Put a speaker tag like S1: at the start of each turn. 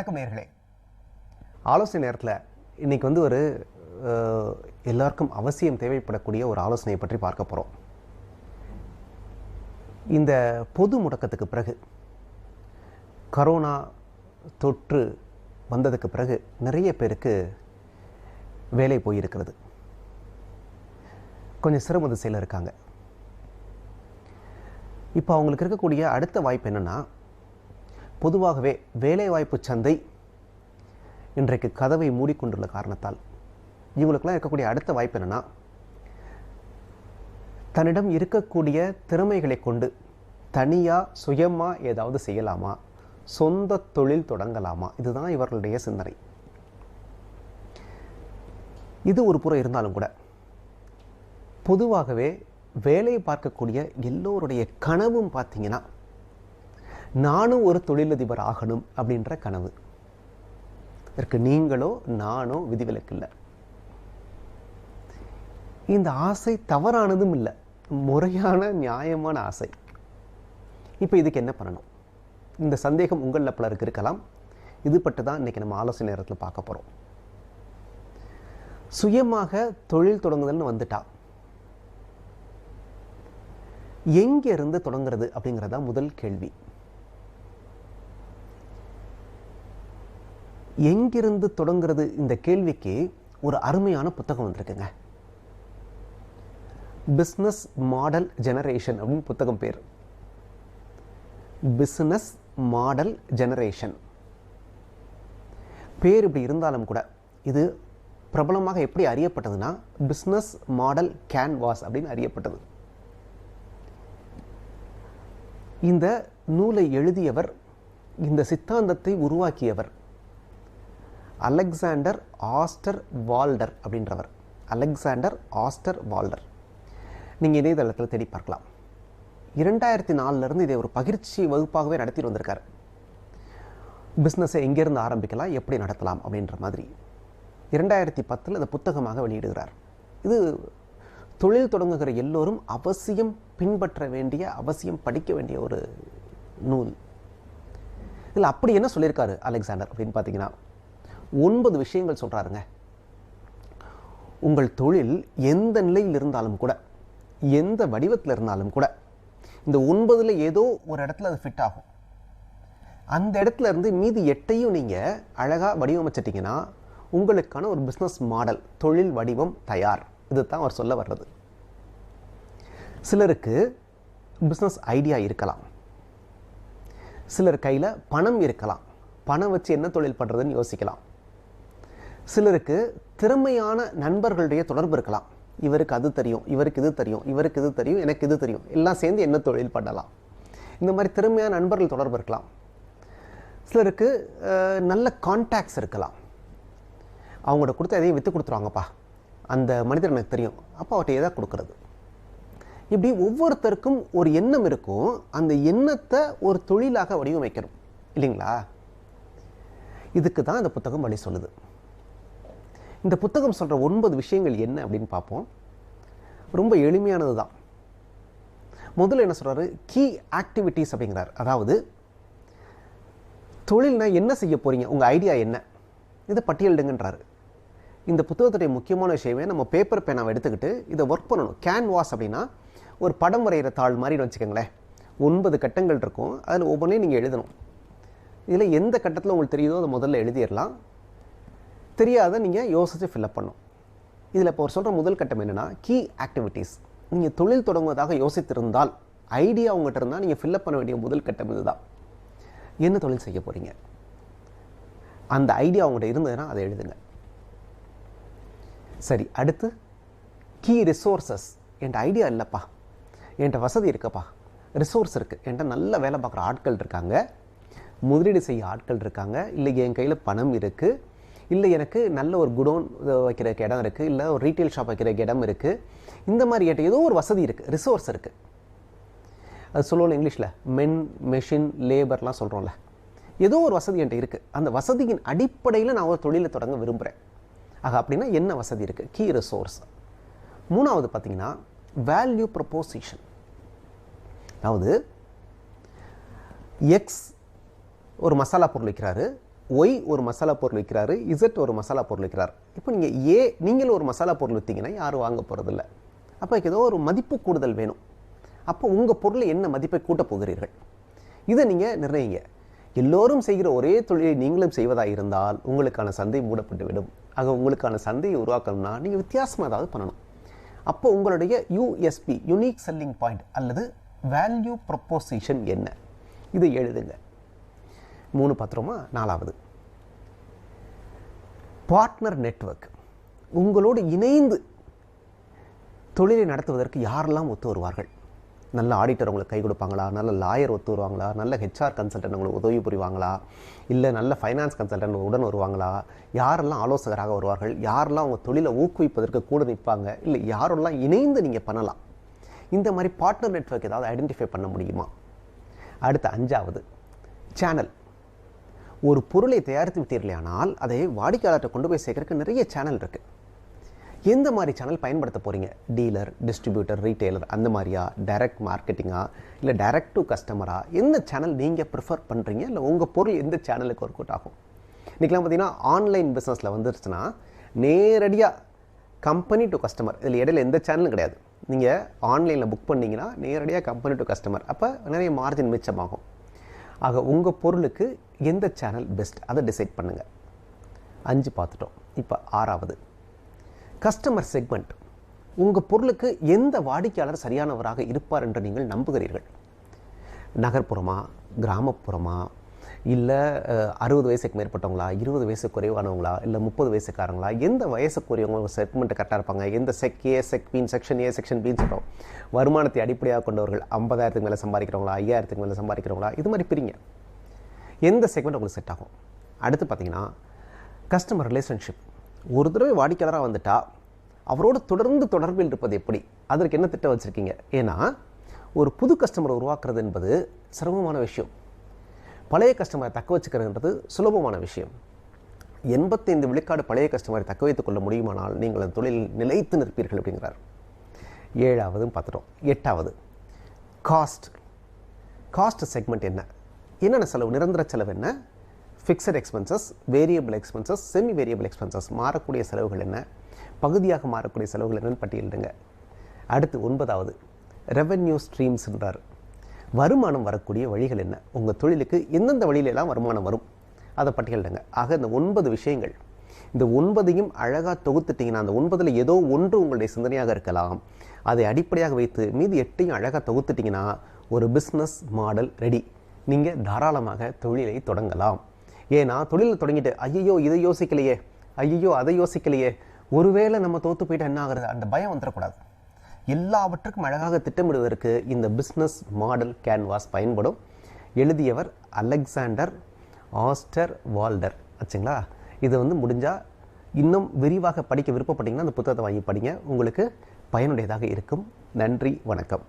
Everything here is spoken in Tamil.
S1: வணக்கம் நேயர்களே. ஆலோசனை நேரத்தில் இன்றைக்கி ஒரு எல்லாருக்கும் அவசியம் தேவைப்படக்கூடிய ஒரு ஆலோசனையை பற்றி பார்க்க போகிறோம். இந்த பொது முடக்கத்துக்கு பிறகு, கரோனா தொற்று வந்ததுக்கு பிறகு நிறைய பேருக்கு வேலை போயிருக்கிறது. கொஞ்சம் சிரம திசையில் இருக்காங்க. இப்போ அவங்களுக்கு இருக்கக்கூடிய அடுத்த வாய்ப்பு என்னென்னா, பொதுவாகவே வேலைவாய்ப்பு சந்தை இன்றைக்கு கதவை மூடிக்கொண்டுள்ள காரணத்தால் இவங்களுக்கெல்லாம் இருக்கக்கூடிய அடுத்த வாய்ப்பு என்னென்னா, தன்னிடம் இருக்கக்கூடிய திறமைகளை கொண்டு தனியாக சுயமாக ஏதாவது செய்யலாமா, சொந்த தொழில் தொடங்கலாமா, இதுதான் இவர்களுடைய சிந்தனை. இது ஒரு புறம் இருந்தாலும் கூட, பொதுவாகவே வேலையை பார்க்கக்கூடிய எல்லோருடைய கனவும் பார்த்தீங்கன்னா, நானும் ஒரு தொழிலதிபர் ஆகணும் அப்படின்ற கனவு. இதற்கு நீங்களோ நானோ விதிவிலக்கு இல்லை. இந்த ஆசை தவறானதும் இல்லை, முறையான நியாயமான ஆசை. இப்போ இதுக்கு என்ன பண்ணணும்? இந்த சந்தேகம் உங்களில் பலருக்கு இருக்கலாம். இது பற்றி தான் இன்றைக்கி நம்ம ஆலோசனை நேரத்தில் பார்க்க போகிறோம். சுயமாக தொழில் தொடங்குதல்னு வந்துட்டா எங்கிருந்து தொடங்குறது அப்படிங்கிறதா முதல் கேள்வி. எங்கிருந்து தொடங்குறது? இந்த கேள்விக்கு ஒரு அருமையான புத்தகம் வந்திருக்குங்க. பிஸ்னஸ் மாடல் ஜெனரேஷன் அப்படின்னு புத்தகம் பேர். பிஸ்னஸ் மாடல் ஜெனரேஷன் பேர் இப்படி இருந்தாலும் கூட, இது பிரபலமாக எப்படி அறியப்பட்டதுன்னா, பிஸ்னஸ் மாடல் கேன்வாஸ் அப்படின்னு அறியப்பட்டது. இந்த நூலை எழுதியவர், இந்த சித்தாந்தத்தை உருவாக்கியவர் அலெக்சாண்டர் ஆஸ்டர் வால்டர் அப்படின்றவர். Alexander Astor Walter. நீங்கள் இணையதளத்தில் தேடி பார்க்கலாம். 2004 இதை ஒரு பகிர்ச்சி வகுப்பாகவே நடத்திட்டு வந்திருக்கார். பிஸ்னஸை எங்கேருந்து ஆரம்பிக்கலாம், எப்படி நடத்தலாம் அப்படின்ற மாதிரி 2010 இந்த புத்தகமாக வெளியிடுகிறார். இது தொழில் தொடங்குகிற எல்லோரும் அவசியம் பின்பற்ற வேண்டிய, அவசியம் படிக்க வேண்டிய ஒரு நூல். இதில் அப்படி என்ன சொல்லியிருக்காரு அலெக்சாண்டர் அப்படின்னு பார்த்தீங்கன்னா, 9 விஷயங்கள் சொல்கிறாருங்க. உங்கள் தொழில் எந்த நிலையில் இருந்தாலும் கூட, எந்த வடிவத்தில் இருந்தாலும் கூட, இந்த 9ல் ஏதோ ஒரு இடத்துல அது ஃபிட் ஆகும். அந்த இடத்துல இருந்து மீதி 8ஐயும் நீங்கள் அழகாக வடிவமைச்சிட்டிங்கன்னா உங்களுக்கான ஒரு பிஸ்னஸ் மாடல், தொழில் வடிவம் தயார். இது தான் அவர் சொல்ல வர்றது. சிலருக்கு பிஸ்னஸ் ஐடியா இருக்கலாம், சிலர் கையில் பணம் இருக்கலாம், பணம் வச்சு என்ன தொழில் பண்ணுறதுன்னு யோசிக்கலாம். சிலருக்கு திறமையான நண்பர்களுடைய தொடர்பு இருக்கலாம். இவருக்கு அது தெரியும், இவருக்கு இது தெரியும், இவருக்கு இது தெரியும், எனக்கு இது தெரியும், எல்லாம் சேர்ந்து என்ன தொழில் பண்ணலாம். இந்த மாதிரி திறமையான நண்பர்கள் தொடர்பு இருக்கலாம். சிலருக்கு நல்ல கான்டாக்ட்ஸ் இருக்கலாம். அவங்கள்ட்ட கொடுத்து எதையும் விற்று கொடுத்துருவாங்கப்பா, அந்த மனிதர் எனக்கு தெரியும், அப்போ அவர்கிட்ட எதாவது கொடுக்குறது. இப்படி ஒவ்வொருத்தருக்கும் ஒரு எண்ணம் இருக்கும். அந்த எண்ணத்தை ஒரு தொழிலாக வடிவமைக்கணும் இல்லைங்களா? இதுக்கு தான் இந்த புத்தகம் வழி சொல்லுது. இந்த புத்தகம் சொல்கிற 9 விஷயங்கள் என்ன அப்படின்னு பார்ப்போம். ரொம்ப எளிமையானது தான். முதல்ல என்ன சொல்கிறாரு? கீ ஆக்டிவிட்டீஸ் அப்படிங்கிறார். அதாவது தொழில்னா என்ன செய்ய போகிறீங்க, உங்கள் ஐடியா என்ன, இதை பட்டியலிடுங்கன்றாரு. இந்த புத்தகத்துடைய முக்கியமான விஷயமே, நம்ம பேப்பர் பேனாவை எடுத்துக்கிட்டு இதை ஒர்க் பண்ணணும். கேன்வாஸ் அப்படின்னா ஒரு படம் வரைகிற தாள் மாதிரின்னு வச்சுக்கோங்களேன். 9 கட்டங்கள் இருக்கும். அதில் ஒவ்வொன்றையும் நீங்கள் எழுதணும். இதில் எந்த கட்டத்தில் உங்களுக்கு தெரியுதோ அதை முதல்ல எழுதிடலாம். தெரியாத நீங்கள் யோசித்து ஃபில்அப் பண்ணும். இதில் இப்போ ஒரு சொல்கிற முதல் கட்டம் என்னென்னா, கீ ஆக்டிவிட்டீஸ். நீங்கள் தொழில் தொடங்குவதாக யோசித்திருந்தால், ஐடியா உங்கள்கிட்ட இருந்தால் நீங்கள் ஃபில்அப் பண்ண வேண்டிய முதல் கட்டம் இதுதான். என்ன தொழில் செய்ய போகிறீங்க, அந்த ஐடியா உங்கள்கிட்ட இருந்ததுன்னா அதை எழுதுங்க. சரி, அடுத்து கீ ரிசோர்ஸஸ். என்கிட்ட ஐடியா இல்லைப்பா, என்கிட்ட வசதி இருக்குப்பா, ரிசோர்ஸ் இருக்குது, என்கிட்ட நல்ல வேலை பார்க்குற ஆட்கள் இருக்காங்க, முதலீடு செய்ய ஆட்கள் இருக்காங்க, இல்லை என் கையில் பணம் இருக்குது, இல்லை எனக்கு நல்ல ஒரு குடோன் வைக்கிறதுக்கு இடம் இருக்குது, இல்லை ஒரு ரீட்டைல் ஷாப் வைக்கிறதுக்கு இடம் இருக்குது, இந்த மாதிரி என்கிட்ட ஏதோ ஒரு வசதி இருக்குது, ரிசோர்ஸ் இருக்குது. அது சொல்லுவோம்ல இங்கிலீஷில், மென், மெஷின், லேபர்லாம் சொல்கிறோம்ல. ஏதோ ஒரு வசதி என்கிட்ட இருக்குது. அந்த வசதியின் அடிப்படையில் நான் ஒரு தொழிலை தொடங்க விரும்புகிறேன். ஆக அப்படின்னா என்ன வசதி இருக்குது? Key resource. மூணாவது பார்த்தீங்கன்னா வேல்யூ ப்ரொபோசிஷன். அதாவது எக்ஸ் ஒரு மசாலா பொருள் விற்கிறாரு, ஒய் ஒரு மசாலா பொருள் விற்கிறாரு, இசட் ஒரு மசாலா பொருள் விற்கிறார். இப்போ நீங்கள் ஒரு மசாலா பொருள் விற்றீங்கன்னா யாரும் வாங்க போகிறதில்ல. அப்போ ஏதோ ஒரு மதிப்பு கூடுதல் வேணும். அப்போ உங்கள் பொருளை என்ன மதிப்பை கூட்டப் போகிறீர்கள், இதை நீங்கள் நிர்ணயிங்க. எல்லோரும் செய்கிற ஒரே தொழிலை நீங்களும் செய்வதாக இருந்தால் உங்களுக்கான சந்தை மூடப்பட்டுவிடும். ஆக உங்களுக்கான சந்தையை உருவாக்கணும்னா நீங்கள் வித்தியாசமாக ஏதாவது பண்ணணும். அப்போ உங்களுடைய யூஎஸ்பி, யூனிக் செல்லிங் பாயிண்ட் அல்லது வேல்யூ ப்ரொப்போசிஷன் என்ன, இதை எழுதுங்க. 3 பத்திரமா. 4வது பார்ட்னர் நெட்வொர்க். உங்களோடு இணைந்து தொழிலை நடத்துவதற்கு யாரெல்லாம் ஒத்து வருவார்கள்? நல்ல ஆடிட்டர் உங்களுக்கு கை கொடுப்பாங்களா, நல்ல லாயர் ஒத்து வருவாங்களா, நல்ல ஹெச்ஆர் கன்சல்டன்ட் உங்களுக்கு உதவி புரிவாங்களா, இல்லை நல்ல ஃபைனான்ஸ் கன்சல்டன்ட் உடன் வருவாங்களா, யாரெல்லாம் ஆலோசகராக வருவார்கள், யாரெல்லாம் உங்கள் தொழிலை ஊக்குவிப்பதற்கு கூட நிற்பாங்க, இல்லை யாரெல்லாம் இணைந்து நீங்கள் பண்ணலாம். இந்த மாதிரி பார்ட்னர் நெட்வொர்க் ஏதாவது ஐடென்டிஃபை பண்ண முடியுமா? அடுத்த 5வது சேனல். ஒரு பொருளை தயாரித்து விட்டீர்களானால் அதை வாடிக்கையாளர்கிட்ட கொண்டு போய் சேர்க்கறதுக்கு நிறைய சேனல் இருக்குது. எந்த மாதிரி சேனல் பயன்படுத்த போகிறீங்க? டீலர், டிஸ்ட்ரிபியூட்டர், ரீட்டெயிலர் அந்த மாதிரியா, டைரக்ட் மார்க்கெட்டிங்கா, இல்லை டைரக்ட் டு கஸ்டமரா? எந்த சேனல் நீங்கள் ப்ரிஃபர் பண்ணுறீங்க? இல்லை உங்கள் பொருள் எந்த சேனலுக்கு ஒர்க் அவுட் ஆகும்? இன்றைக்கெலாம் பார்த்தீங்கன்னா ஆன்லைன் பிஸ்னஸில் வந்துருச்சுன்னா நேரடியாக கம்பெனி டு கஸ்டமர், இதில் இடையில எந்த சேனலும் கிடையாது. நீங்கள் ஆன்லைனில் புக் பண்ணிங்கன்னா நேரடியாக கம்பெனி டு கஸ்டமர், அப்போ நிறைய மார்ஜின் மிச்சமாகும். ஆக உங்கள் பொருளுக்கு எந்த சேனல் பெஸ்ட், அதை டிசைட் பண்ணுங்கள். 5 பார்த்துட்டோம். இப்போ 6வது கஸ்டமர் செக்மெண்ட். உங்கள் பொருளுக்கு எந்த வாடிக்கையாளர் சரியானவராக இருப்பார் என்று நீங்கள் நம்புகிறீர்கள்? நகர்ப்புறமா, கிராமப்புறமா, இல்லை 60 வயசுக்கு மேற்பட்டவங்களா, 20 வயசு குறைவானவங்களா, இல்லை 30 வயசுக்காரங்களா? எந்த வயசுக்குரியவங்க செக்மெண்ட்டு கரெக்டாக இருப்பாங்க? எந்த sec A, sec B, section A, section பின்னு சொல்கிறோம். வருமானத்தை அடிப்படையாக கொண்டவர்கள் 50,000க்கு மேலே சம்பாதிக்கிறவங்களா, 5,000க்கு மேலே சம்பாதிக்கிறவங்களா? இது மாதிரி பிரிங்க. எந்த செக்மெண்ட் உங்களுக்கு செட் ஆகும்? அடுத்து பார்த்தீங்கன்னா கஸ்டமர் ரிலேஷன்ஷிப். ஒரு தடவை வாடிக்கையாளராக வந்துட்டா அவரோடு தொடர்ந்து தொடர்பில் இருப்பது எப்படி, அதற்கு என்ன திட்டம் வச்சுருக்கீங்க? ஏன்னா ஒரு புது கஸ்டமரை உருவாக்குறது என்பது சிரமமான விஷயம். பழைய கஸ்டமரை தக்க வச்சுக்கிறதுன்றது சுலபமான விஷயம். 85 விழுக்காடு பழைய கஸ்டமரை தக்க வைத்துக் கொள்ள முடியுமானால் நீங்கள் அந்த தொழிலில் நிலைத்து நிற்பீர்கள் அப்படிங்கிறார். 7வதும் பார்த்துட்டோம். 8வது காஸ்ட் செக்மெண்ட். என்னென்ன செலவு? நிரந்தர செலவு என்ன, fixed expenses, variable expenses, semi variable expenses, மாறக்கூடிய செலவுகள் என்ன, பகுதியாக மாறக்கூடிய செலவுகள் என்னன்னு பட்டியலிடுங்க. அடுத்து 9வது ரெவென்யூ ஸ்ட்ரீம்ஸ்ன்றார். வருமானம் வரக்கூடிய வழிகள் என்ன, உங்கள் தொழிலுக்கு எந்தெந்த வழியிலெல்லாம் வருமானம் வரும், அதை பட்டியலிடுங்க. ஆக இந்த 9 விஷயங்கள், இந்த 9ஐயும் அழகாக தொகுத்துட்டிங்கன்னா, அந்த 9ல் ஏதோ ஒன்று உங்களுடைய சிந்தனையாக இருக்கலாம், அதை அடிப்படையாக வைத்து மீதி 8ஐயும் அழகாக தொகுத்துட்டிங்கன்னா ஒரு பிஸ்னஸ் மாடல் ரெடி. நீங்கள் தாராளமாக தொழிலை தொடங்கலாம். ஏன்னா தொழிலை தொடங்கிட்டு ஐயோ இதை யோசிக்கலையே, ஐயோ அதை யோசிக்கலையே, ஒருவேளை நம்ம தோற்று போயிட்டு என்ன ஆகுறது, அந்த பயம் வந்துடக்கூடாது. எல்லாவற்றுக்கும் அழகாக திட்டமிடுவதற்கு இந்த பிஸ்னஸ் மாடல் கேன்வாஸ் பயன்படும். எழுதியவர் அலெக்சாண்டர் ஆஸ்டர் வால்டர் ஆச்சுங்களா. இது முடிஞ்சால் இன்னும் விரிவாக படிக்க விருப்பப்பட்டீங்கன்னா அந்த புத்தகத்தை வாங்கி படிங்க, உங்களுக்கு பயனுடையதாக இருக்கும். நன்றி, வணக்கம்.